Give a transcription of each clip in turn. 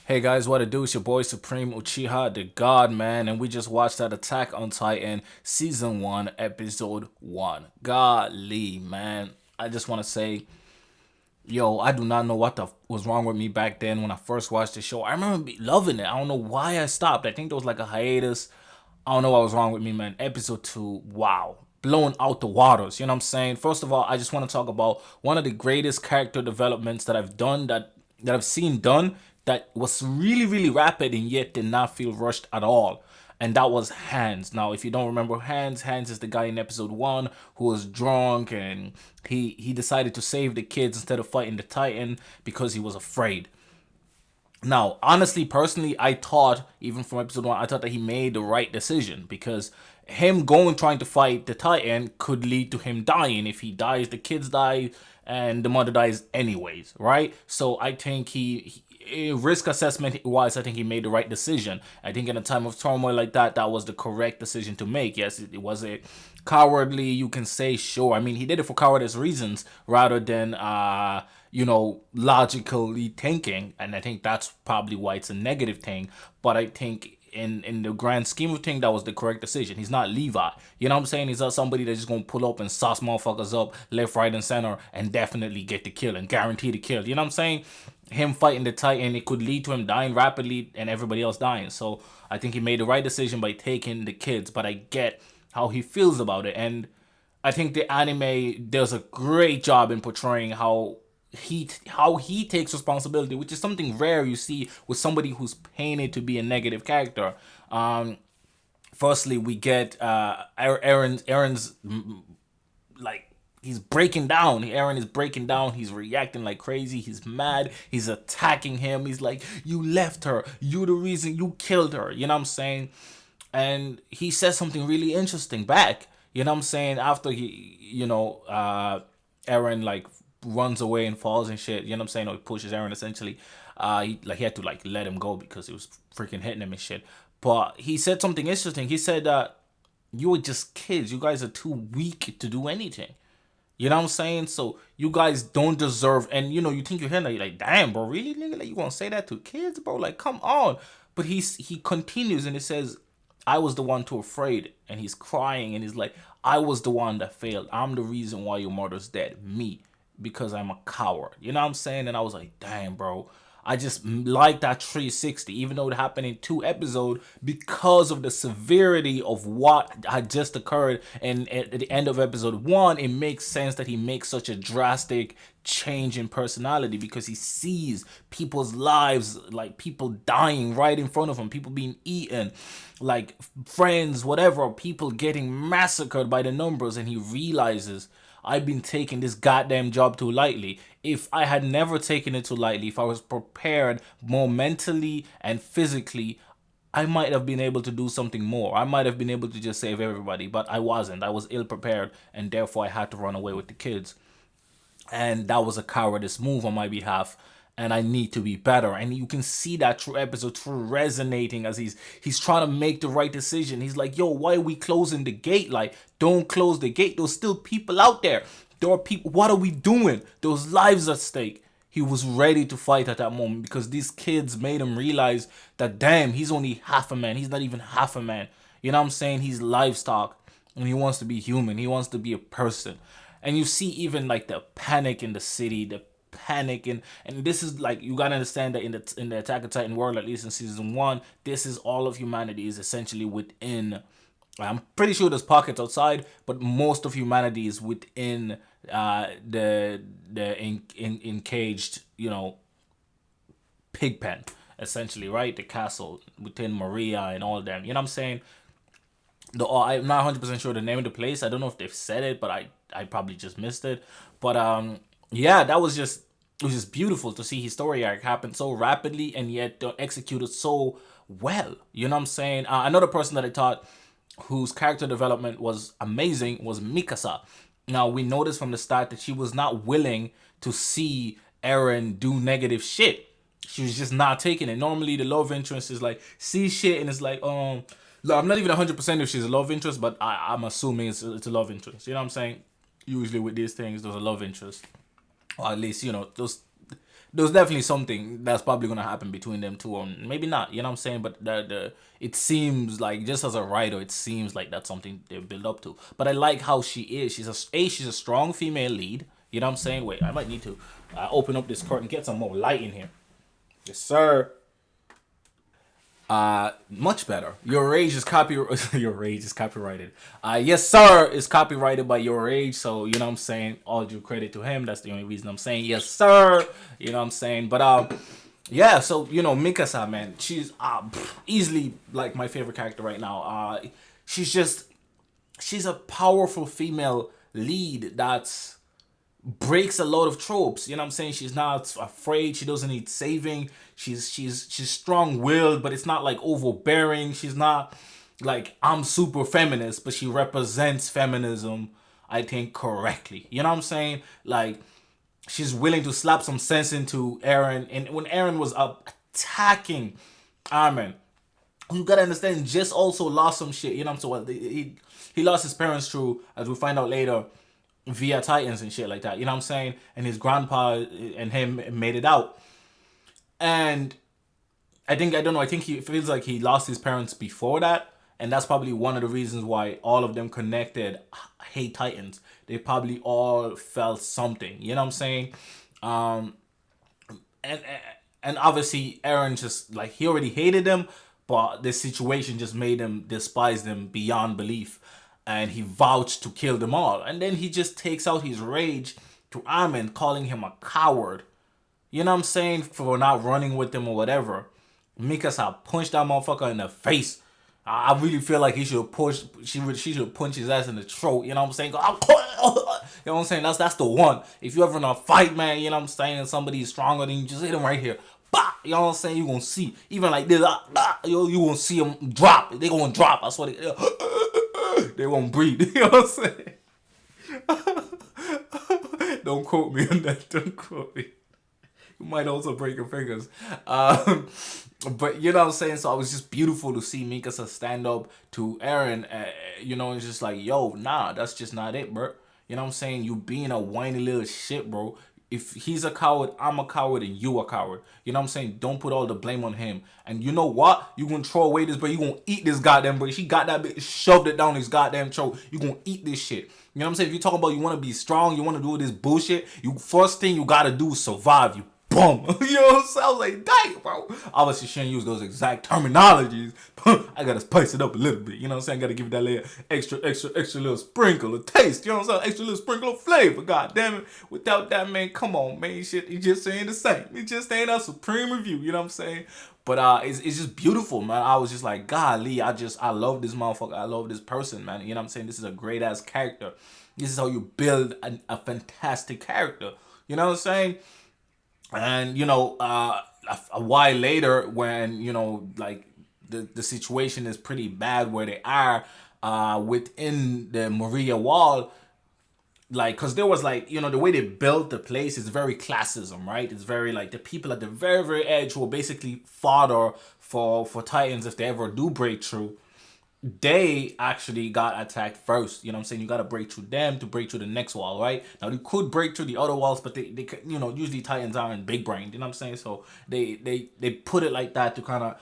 Hey guys, what it do? It's your boy Supreme Uchiha, the God Man, and we just watched that Attack on Titan Season 1, Episode 1. Golly, man. I just want to say, yo, I do not know what was wrong with me back then when I first watched the show. I remember loving it. I don't know why I stopped. I think there was like a hiatus. I don't know what was wrong with me, man. Episode 2, wow. Blown out the waters, you know what I'm saying? First of all, I just want to talk about one of the greatest character developments that I've done that I've seen done that was really, really rapid and yet did not feel rushed at all. And that was Hans. Now, if you don't remember Hans is the guy in episode 1 who was drunk and he decided to save the kids instead of fighting the Titan because he was afraid. Now, honestly, personally, I thought, even from episode 1, I thought that he made the right decision because him going trying to fight the Titan could lead to him dying. If he dies, the kids die and the mother dies anyways, right? So I think risk assessment wise, I think he made the right decision. I think in a time of turmoil like that, that was the correct decision to make. Yes, it was a cowardly, you can say, sure. I mean, he did it for cowardice reasons rather than logically thinking, and I think that's probably why it's a negative thing. But I think in the grand scheme of things, that was the correct decision. He's not Levi. You know what I'm saying? He's not somebody that's just gonna pull up and sauce motherfuckers up left, right, and center and definitely get the kill and guarantee the kill. You know what I'm saying? Him fighting the Titan, it could lead to him dying rapidly and everybody else dying. So I think he made the right decision by taking the kids, but I get how he feels about it. And I think the anime does a great job in portraying how he takes responsibility, which is something rare you see with somebody who's painted to be a negative character. Firstly, we get Eren's like he's breaking down. Eren is breaking down. He's reacting like crazy. He's mad. He's attacking him. He's like, "You left her. You the reason. You killed her." You know what I'm saying? And he says something really interesting back. You know what I'm saying? After Eren like runs away and falls and shit. You know what I'm saying? Or he pushes Eren essentially. He had to like let him go because it was freaking hitting him and shit. But he said something interesting. He said that you were just kids. You guys are too weak to do anything. You know what I'm saying? So you guys don't deserve, and you think you're hearing that, you're like, damn, bro, really, nigga, like you gonna say that to kids, bro? Like, come on. But he continues and it says, I was the one too afraid, and he's crying and he's like, I was the one that failed. I'm the reason why your mother's dead. Me, because I'm a coward. You know what I'm saying? And I was like, damn, bro. I just like that 360, even though it happened in 2 episodes, because of the severity of what had just occurred. And at the end of episode 1, it makes sense that he makes such a drastic change in personality because he sees people's lives, like people dying right in front of him, people being eaten, like friends, whatever, people getting massacred by the numbers, and he realizes I've been taking this goddamn job too lightly. If I had never taken it too lightly, if I was prepared more mentally and physically, I might have been able to do something more. I might have been able to just save everybody, but I wasn't. I was ill prepared, and therefore I had to run away with the kids. And that was a cowardice move on my behalf, and I need to be better. And you can see that through episode 2 resonating as he's trying to make the right decision. He's like, yo, why are we closing the gate? Like, don't close the gate. There's still people out there. There are people. What are we doing? There's lives at stake. He was ready to fight at that moment because these kids made him realize that, damn, he's only half a man. He's not even half a man. You know what I'm saying? He's livestock and he wants to be human. He wants to be a person. And you see even like the panic in the city, the panic and this is like, you gotta understand that in the Attack of Titan world, at least in season 1, this is all of humanity is essentially within. I'm pretty sure there's pockets outside, but most of humanity is within the encaged, pig pen, essentially, right? The castle within Maria and all of them. You know what I'm saying? I'm not 100% sure the name of the place. I don't know if they've said it, but I probably just missed it. But yeah, that was just it was just beautiful to see his story arc happen so rapidly and yet executed so well. You know what I'm saying? Another person that I thought whose character development was amazing was Mikasa. Now we noticed from the start that she was not willing to see Eren do negative shit. She was just not taking it. Normally the love interest is like see shit and it's like look, I'm not even 100% if she's a love interest, but I'm assuming it's a love interest. You know what I'm saying? Usually with these things, there's a love interest, or at least those there's definitely something that's probably gonna happen between them two, or maybe not. You know what I'm saying? But the it seems like, just as a writer, it seems like that's something they build up to. But I like how she is. She's a strong female lead. You know what I'm saying? Wait, I might need to open up this curtain, get some more light in here. Yes, sir. Much better. Your Rage is copy. Your Rage is copyrighted. Yes, sir. It's copyrighted by Your Rage. So you know what I'm saying. All due credit to him. That's the only reason I'm saying yes, sir. You know what I'm saying. But yeah. So Mikasa, man, she's easily like my favorite character right now. She's just she's a powerful female lead that's breaks a lot of tropes. You know what I'm saying? She's not afraid. She doesn't need saving. She's strong willed, but it's not like overbearing. She's not like I'm super feminist, but she represents feminism, I think, correctly. You know what I'm saying? Like she's willing to slap some sense into Eren, and when Eren was up attacking Armin, you gotta understand, just also lost some shit. You know what I'm saying? Well, he lost his parents through, as we find out later, via Titans and shit like that. You know what I'm saying? And his grandpa and him made it out. And I don't know, I think he feels like he lost his parents before that. And that's probably one of the reasons why all of them connected hate Titans. They probably all felt something. You know what I'm saying? Um, and and obviously Eren just like he already hated them, but this situation just made him despise them beyond belief, and he vouched to kill them all. And then he just takes out his rage to Armin, calling him a coward. You know what I'm saying? For not running with them or whatever. Mikasa punched that motherfucker in the face. I really feel like he should have pushed. She should punch his ass in the throat. You know what I'm saying? You know what I'm saying? That's the one. If you ever in a fight, man, you know what I'm saying, and somebody's stronger than you, just hit him right here. Bah! You know what I'm saying? You gonna see. Even like this, you gonna see them drop. They gonna drop. I swear they won't breathe. You know what I'm saying? Don't quote me on that. Don't quote me. You might also break your fingers. But you know what I'm saying? So it was just beautiful to see Mikasa stand up to Eren. It's just like, yo, nah, that's just not it, bro. You know what I'm saying? You being a whiny little shit, bro. If he's a coward, I'm a coward, and you a coward. You know what I'm saying? Don't put all the blame on him. And you know what? You gonna throw away this, bro. You gonna eat this goddamn, bro. She got that bitch, shoved it down his goddamn throat. You gonna eat this shit. You know what I'm saying? If you talking about you want to be strong, you want to do this bullshit, first thing you gotta do is survive. You boom. You know what I'm saying? I was like, dang, bro. Obviously, she didn't use those exact terminologies. I gotta spice it up a little bit. You know what I'm saying? Gotta give it that little extra little sprinkle of taste. You know what I'm saying? Extra little sprinkle of flavor. God damn it. Without that, man, come on, man. Shit, it just ain't the same. It just ain't a supreme review. You know what I'm saying? But it's just beautiful, man. I was just like, golly, I love this motherfucker. I love this person, man. You know what I'm saying? This is a great ass character. This is how you build a fantastic character. You know what I'm saying? And a while later, when like the situation is pretty bad where they are within the Moria wall, like, because there was like, the way they built the place is very classism, right? It's very like the people at the very very edge who are basically fodder for Titans if they ever do break through. They actually got attacked first. You know what I'm saying? You got to break through them to break through the next wall, right? Now, you could break through the other walls, but they usually Titans aren't big brain. You know what I'm saying? So they put it like that to kind of,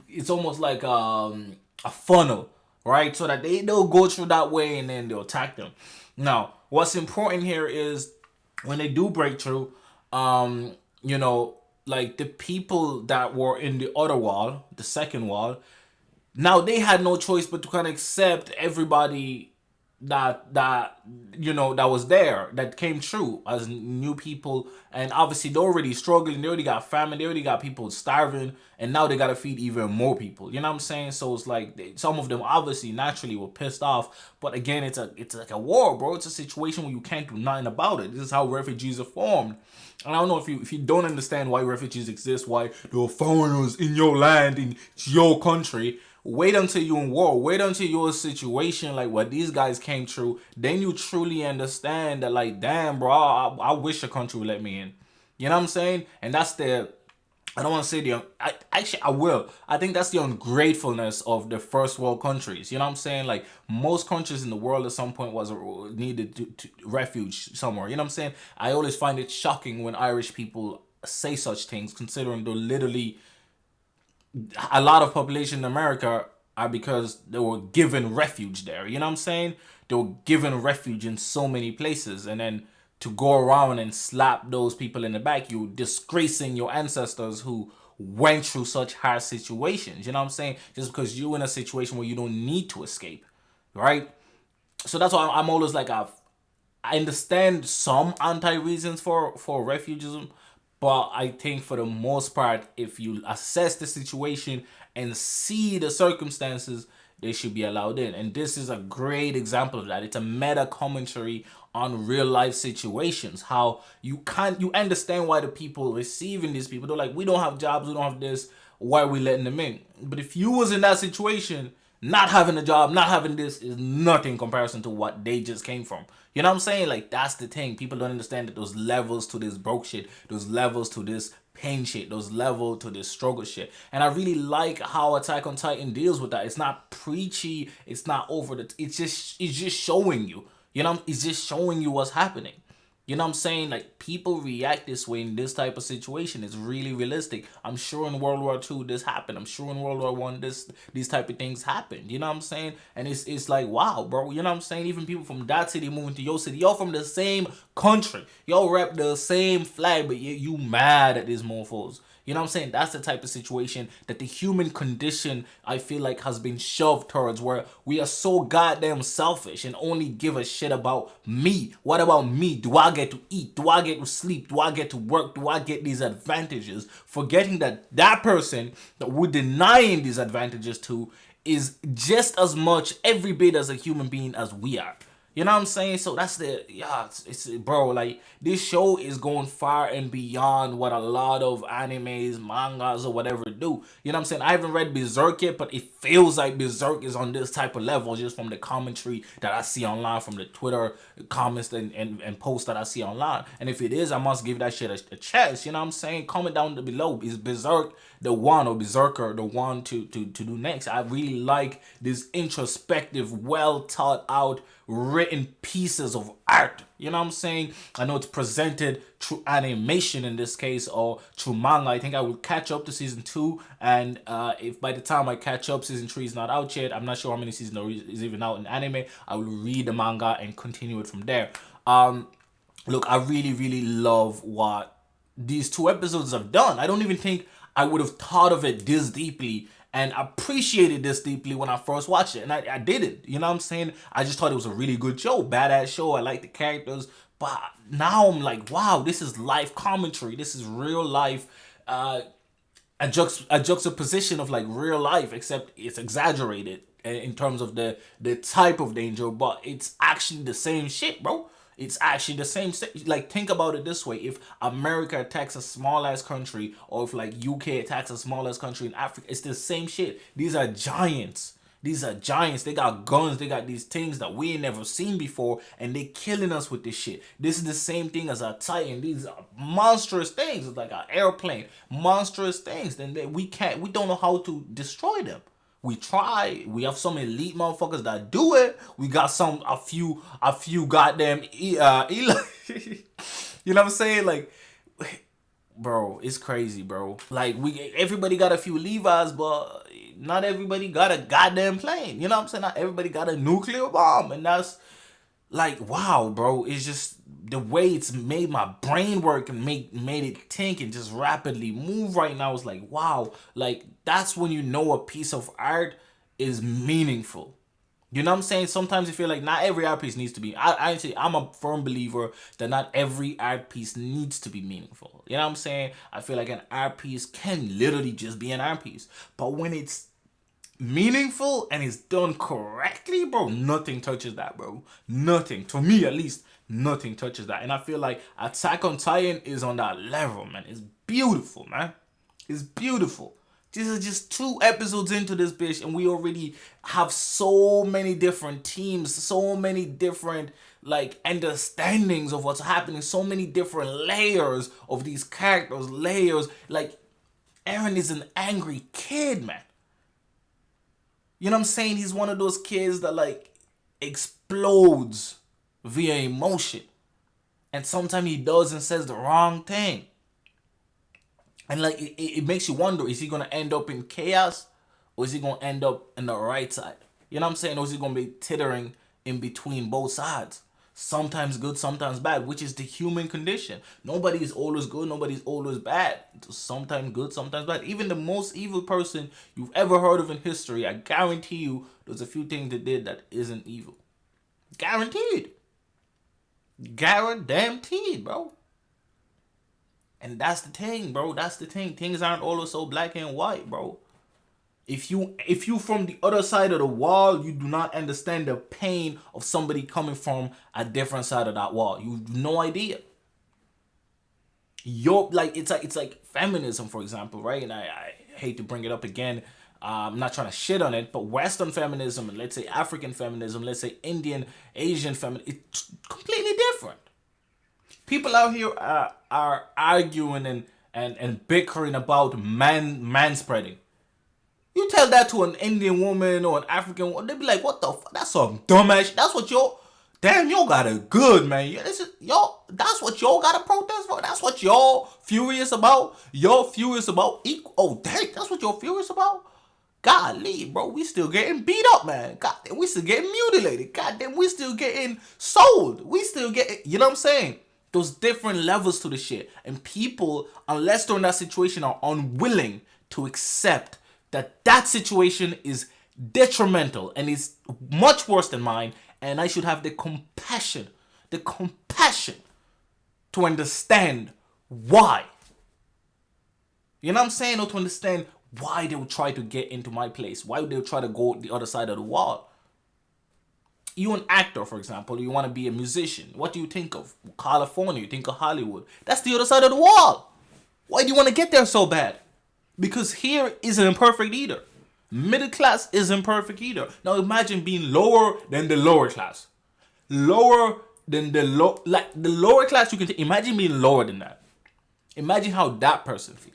it's almost like a funnel, right? So that they'll go through that way and then they'll attack them. Now, what's important here is when they do break through, like the people that were in the other wall, the second wall, now they had no choice but to kind of accept everybody that was there, that came through as new people. And obviously they're already struggling, they already got famine, they already got people starving, and now they got to feed even more people. You know what I'm saying? So it's like some of them obviously naturally were pissed off, but again, it's like a war, bro. It's a situation where you can't do nothing about it. This is how refugees are formed. And I don't know if you don't understand why refugees exist, why there are foreigners in your land, in your country. Wait until you're in war. Wait until you're in a situation like what these guys came through. Then you truly understand that, like, damn, bro, I wish a country would let me in. You know what I'm saying? And that's the I don't want to say I will. I think that's the ungratefulness of the first world countries. You know what I'm saying? Like most countries in the world at some point was needed to refuge somewhere. You know what I'm saying? I always find it shocking when Irish people say such things, considering they're literally a lot of population in America are because they were given refuge there. You know what I'm saying? They were given refuge in so many places, and then to go around and slap those people in the back, you disgracing your ancestors who went through such hard situations. You know what I'm saying? Just because you're in a situation where you don't need to escape, right? So that's why I'm always like I understand some anti reasons for refugism, but I think for the most part, if you assess the situation and see the circumstances, they should be allowed in. And this is a great example of that. It's a meta commentary on real life situations. How you understand why the people receiving these people, they're like, we don't have jobs, we don't have this. Why are we letting them in? But if you was in that situation, not having a job, not having this is nothing in comparison to what they just came from. You know what I'm saying? Like that's the thing. People don't understand that those levels to this broke shit, those levels to this pain shit, those levels to this struggle shit. And I really like how Attack on Titan deals with that. It's not preachy, it's not over the it's just showing you. You know, it's just showing you what's happening. You know what I'm saying? Like people react this way in this type of situation. It's really realistic. I'm sure in World War II this happened. I'm sure in World War One these type of things happened. You know what I'm saying? And it's like wow, bro. You know what I'm saying? Even people from that city moving to your city, y'all from the same country. Y'all rep the same flag, but you mad at these mofos. You know what I'm saying? That's the type of situation that the human condition, I feel like, has been shoved towards, where we are so goddamn selfish and only give a shit about me. What about me? Do I get to eat? Do I get to sleep? Do I get to work? Do I get these advantages? Forgetting that that person that we're denying these advantages to is just as much, every bit as a human being as we are. You know what I'm saying? So that's it's bro, like this show is going far and beyond what a lot of animes, mangas, or whatever do. You know what I'm saying? I haven't read Berserk yet, but it feels like Berserk is on this type of level just from the commentary that I see online, from the Twitter comments and posts that I see online. And if it is, I must give that shit a chance. You know what I'm saying? Comment down below. Is Berserk the one, or Berserker the one to do next? I really like this introspective, well thought out, written pieces of art. You know what I'm saying? I know it's presented through animation in this case, or through manga. I think I will catch up to season 2, and if by the time I catch up, season 3 is not out yet. I'm not sure how many seasons is even out in anime. I will read the manga and continue it from there. Look, I really love what these 2 episodes have done. I don't even think I would have thought of it this deeply and appreciated this deeply when I first watched it. And I did it. You know what I'm saying? I just thought it was a really good show. Badass show. I like the characters. But now I'm like, wow, this is life commentary. This is real life. A juxtaposition of like real life, except it's exaggerated in terms of the type of danger, but it's actually the same shit, bro. It's actually the same. Like, think about it this way: if America attacks a small ass country, or if like UK attacks a small ass country in Africa, it's the same shit. These are giants. These are giants. They got guns. They got these things that we ain't never seen before, and they killing us with this shit. This is the same thing as a Titan. These are monstrous things. It's like an airplane. Monstrous things. Then we don't know how to destroy them. We try. We have some elite motherfuckers that do it. We got a few goddamn Eli. You know what I'm saying? Like, bro, it's crazy, bro. Like, everybody got a few Levi's, but not everybody got a goddamn plane. You know what I'm saying? Not everybody got a nuclear bomb, and that's like, wow, bro. It's just the way it's made my brain work and made it think and just rapidly move right now. Is like, wow. Like, that's when you know a piece of art is meaningful. You know what I'm saying? Sometimes you feel like not every art piece needs to be. I'm a firm believer that not every art piece needs to be meaningful. You know what I'm saying? I feel like an art piece can literally just be an art piece. But when it's meaningful and it's done correctly, bro, nothing touches that, bro. Nothing. To me, at least, nothing touches that. And I feel like Attack on Titan is on that level, man. It's beautiful, man. It's beautiful. These are just 2 episodes into this bitch, and we already have so many different teams, so many different like understandings of what's happening, so many different layers of these characters, layers. Like, Eren is an angry kid, man. You know what I'm saying? He's one of those kids that like explodes via emotion. And sometimes he does and says the wrong thing. And like it makes you wonder, is he gonna end up in chaos or is he gonna end up in the right side? You know what I'm saying? Or is he gonna be teetering in between both sides? Sometimes good, sometimes bad, which is the human condition. Nobody is always good, nobody's always bad. Sometimes good, sometimes bad. Even the most evil person you've ever heard of in history, I guarantee you there's a few things they did that isn't evil. Guaranteed. Guaranteed, bro. And that's the thing, bro. That's the thing. Things aren't always so black and white, bro. If you from the other side of the wall, you do not understand the pain of somebody coming from a different side of that wall. You have no idea. You're like it's like feminism, for example, right? And I hate to bring it up again. I'm not trying to shit on it, but Western feminism and let's say African feminism, let's say Indian, Asian feminism, it's completely different. People out here are arguing and bickering about man spreading. You tell that to an Indian woman or an African woman, they be like, what the fuck? That's some dumbass. That's what damn, y'all got it good, man. Y'all, that's what y'all got to protest for? That's what y'all furious about? Y'all furious about equal? Oh, dang, that's what y'all furious about? Golly, bro, we still getting beat up, man. God damn, we still getting mutilated. God damn, we still getting sold. We still getting, you know what I'm saying? Those different levels to the shit. And people, unless they're in that situation, are unwilling to accept that situation is detrimental and is much worse than mine, and I should have the compassion to understand why. You know what I'm saying? Or to understand why they would try to get into my place, why would they try to go the other side of the wall. You an actor, for example, you want to be a musician. What do you think of? California, you think of Hollywood. That's the other side of the wall. Why do you want to get there so bad? Because here isn't perfect either. Middle class isn't perfect either. Now imagine being lower than the lower class. Lower than the the lower class you can imagine being lower than that. Imagine how that person feels.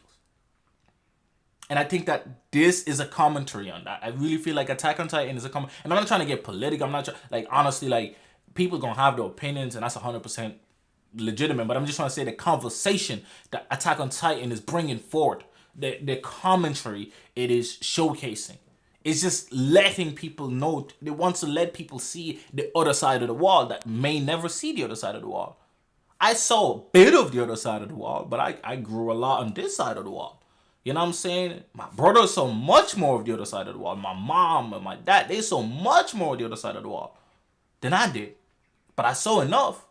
And I think that this is a commentary on that. I really feel like Attack on Titan is a comment. And I'm not trying to get political. I'm not like honestly, like people gonna have their opinions, and that's 100% legitimate. But I'm just trying to say the conversation that Attack on Titan is bringing forward, the commentary it is showcasing. It's just letting people know. It wants to let people see the other side of the wall that may never see the other side of the wall. I saw a bit of the other side of the wall, but I grew a lot on this side of the wall. You know what I'm saying? My brother saw much more of the other side of the wall. My mom and my dad, they saw much more of the other side of the wall than I did. But I saw enough.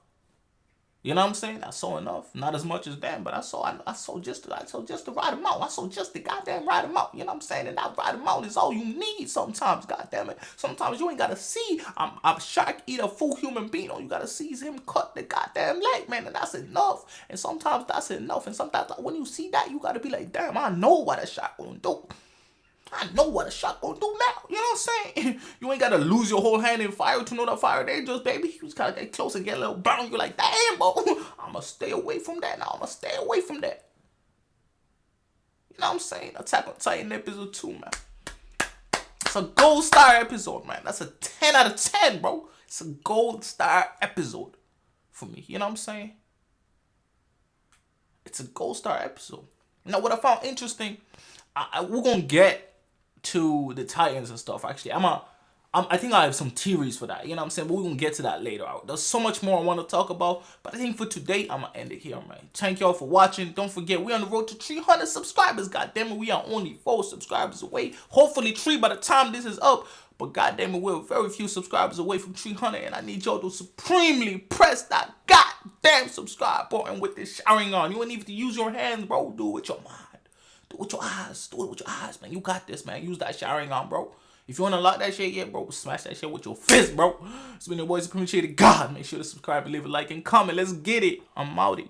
You know what I'm saying? I saw enough. Not as much as them, but I saw just the right amount. I saw just the goddamn right amount. You know what I'm saying? And that right amount is all you need sometimes, goddamn it. Sometimes you ain't gotta see a shark eat a full human being. All you gotta see is him cut the goddamn leg, man, and that's enough. And sometimes that's enough. And sometimes when you see that, you gotta be like, damn, I know what a shark gonna do. I know what a shot gonna do now. You know what I'm saying? You ain't gotta lose your whole hand in fire to know that fire dangerous, baby. You just gotta get close and get a little burn. You're like, damn, bro. I'ma stay away from that now. I'ma stay away from that. You know what I'm saying? Attack on Titan episode 2, man. It's a gold star episode, man. That's a 10 out of 10, bro. It's a gold star episode for me. You know what I'm saying? It's a gold star episode. Now, what I found interesting, we're gonna get to the Titans and stuff. Actually, I think I have some theories for that. You know what I'm saying? But we're gonna get to that later. There's so much more I want to talk about, but I think for today I'm gonna end it here, man. Thank y'all for watching. Don't forget, we're on the road to 300 subscribers. God damn it, we are only 4 subscribers away. Hopefully 3 by the time this is up. But god damn it, we're very few subscribers away from 300, and I need y'all to supremely press that goddamn subscribe button with this showering on. You don't even have to use your hands, bro. Do it with your mind. Do it with your eyes. Do it with your eyes, man. You got this, man. Use that showering on, bro. If you want to unlock that shit, yeah, bro, smash that shit with your fist, bro. It's been your boys, appreciated God. Make sure to subscribe and leave a like and comment. Let's get it. I'm outie.